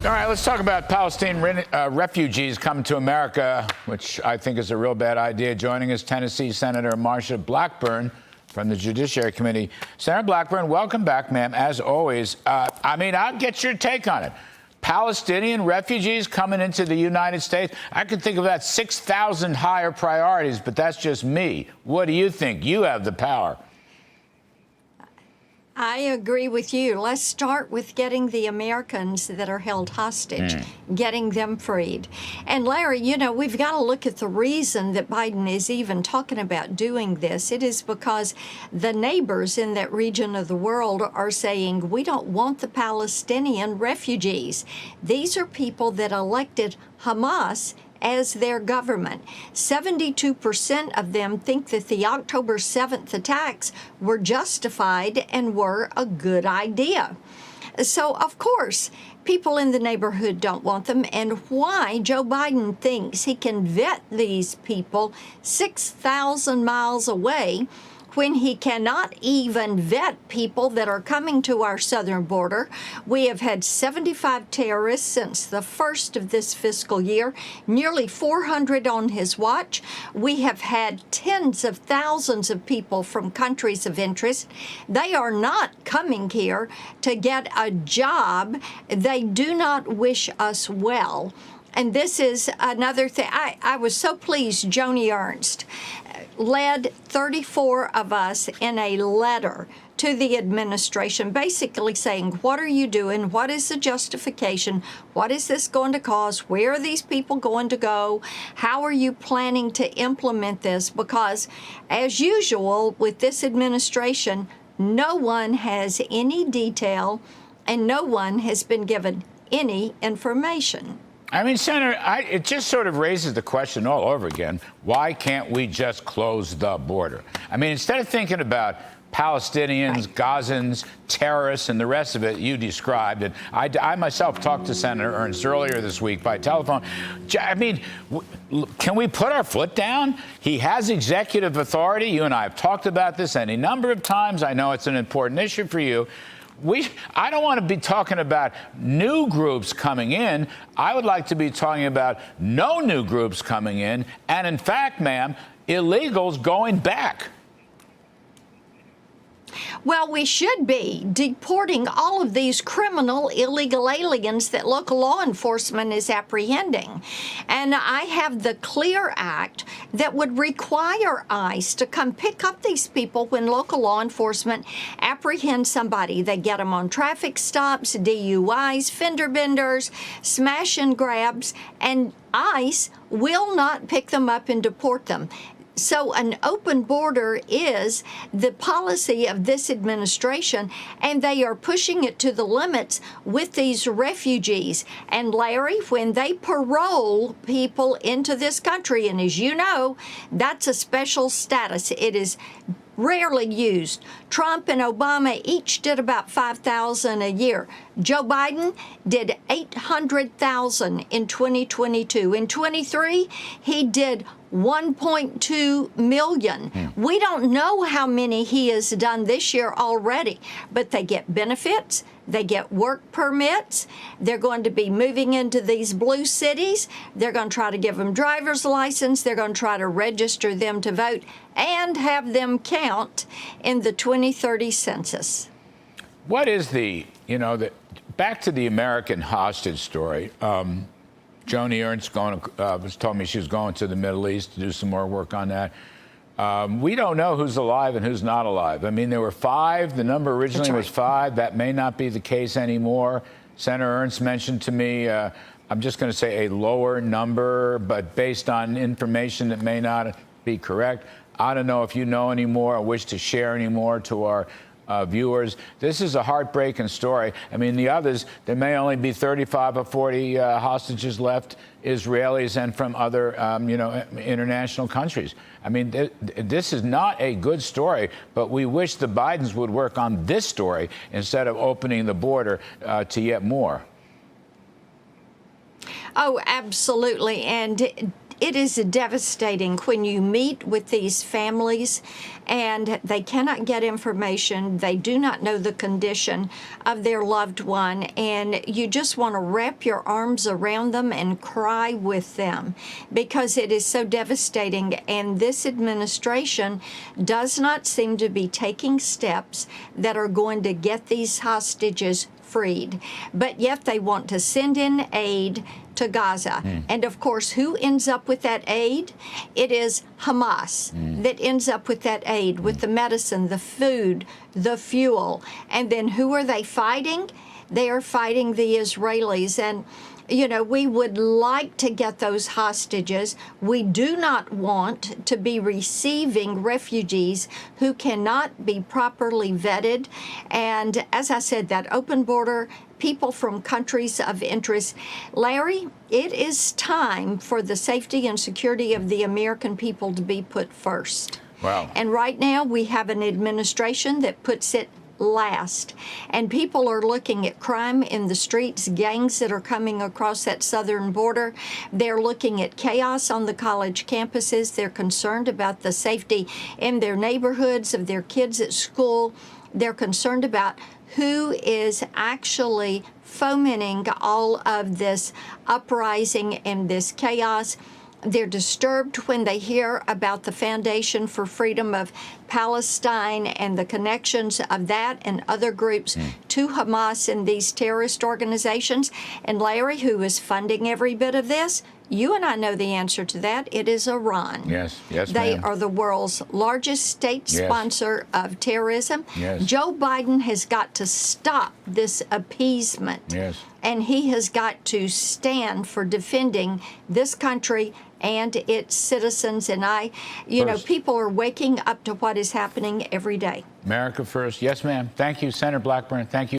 All right, let's talk about Palestinian refugees coming to America, which I think is a real bad idea. Joining us, Tennessee Senator Marsha Blackburn from the Judiciary Committee. Senator Blackburn, welcome back, ma'am. As always, I'll get your take on it. Palestinian refugees coming into the United States. I could think of that 6,000 higher priorities, but that's just me. What do you think? You have the power. I agree with you. Let's start with getting the Americans that are held hostage, getting them freed. And Larry, you know, we've got to look at the reason that Biden is even talking about doing this. It is because the neighbors in that region of the world are saying, we don't want the Palestinian refugees. These are people that elected Hamas as their government. 72% of them think that the October 7th attacks were justified and were a good idea. So, of course, people in the neighborhood don't want them, and why Joe Biden thinks he can vet these people 6,000 miles away when he cannot even vet people that are coming to our southern border. We have had 75 terrorists since the first of this fiscal year, nearly 400 on his watch. We have had tens of thousands of people from countries of interest. They are not coming here to get a job. They do not wish us well. And this is another thing. I was so pleased Joni Ernst led 34 of us in a letter to the administration, basically saying, what are you doing? What is the justification? What is this going to cause? Where are these people going to go? How are you planning to implement this? Because, as usual, with this administration, no one has any detail and no one has been given any information. I mean, Senator, it just sort of raises the question all over again. Why can't we just close the border? I mean, instead of thinking about Palestinians, Gazans, terrorists, and the rest of it you described, and I myself talked to Senator Ernst earlier this week by telephone. I mean, can we put our foot down? He has executive authority. You and I have talked about this any number of times. I know it's an important issue for you. I don't want to be talking about new groups coming in. I would like to be talking about no new groups coming in. And in fact, ma'am, illegals going back. Well, we should be deporting all of these criminal illegal aliens that local law enforcement is apprehending. And I have the CLEAR Act that would require ICE to come pick up these people when local law enforcement apprehends somebody. They get them on traffic stops, DUIs, fender benders, smash and grabs, and ICE will not pick them up and deport them. So an open border is the policy of this administration, and they are pushing it to the limits with these refugees. And Larry, when they parole people into this country, and as you know, that's a special status. It is rarely used. Trump and Obama each did about 5,000 a year. Joe Biden did 800,000 in 2022. In 23, he did 1.2 million. We don't know how many he has done this year already, but they get benefits, they get work permits, they're going to be moving into these blue cities, they're going to try to give them driver's license, they're going to try to register them to vote and have them count in the 2030 census. What is back to the American hostage story. Joni Ernst was telling me she was going to the Middle East to do some more work on that. We don't know who's alive and who's not alive. I mean, there were 5. The number originally was 5. That may not be the case anymore. Senator Ernst mentioned to me, I'm just going to say a lower number, but based on information that may not be correct. I don't know if you know any more or wish to share any more to our viewers. This is a heartbreaking story. I mean, the others, there may only be 35 or 40 hostages left, Israelis and from other, international countries. I mean, this is not a good story, but we wish the Bidens would work on this story instead of opening the border to yet more. Oh, absolutely. And It is devastating when you meet with these families and they cannot get information. They do not know the condition of their loved one, and you just want to wrap your arms around them and cry with them because it is so devastating. And this administration does not seem to be taking steps that are going to get these hostages freed, but yet they want to send in aid to Gaza. And of course, who ends up with that aid? It is Hamas that ends up with that aid, with the medicine, the food, the fuel. And then who are they fighting? They are fighting the Israelis. And you know, we would like to get those hostages. We do not want to be receiving refugees who cannot be properly vetted. And as I said, that open border, people from countries of interest. Larry, it is time for the safety and security of the American people to be put first. Wow. And right now we have an administration that puts it last. And people are looking at crime in the streets, gangs that are coming across that southern border. They're looking at chaos on the college campuses. They're concerned about the safety in their neighborhoods, of their kids at school. They're concerned about who is actually fomenting all of this uprising and this chaos. They're disturbed when they hear about the Foundation for Freedom of Palestine and the connections of that and other groups to Hamas and these terrorist organizations. And Larry, who is funding every bit of this, you and I know the answer to that. It is Iran. Yes, yes, They ma'am. are the world's largest state sponsor of terrorism. Yes. Joe Biden has got to stop this appeasement. Yes. And he has got to stand for defending this country and its citizens. And you know, people are waking up to what is happening every day. America first. Yes, ma'am. Thank you, Senator Blackburn. Thank you.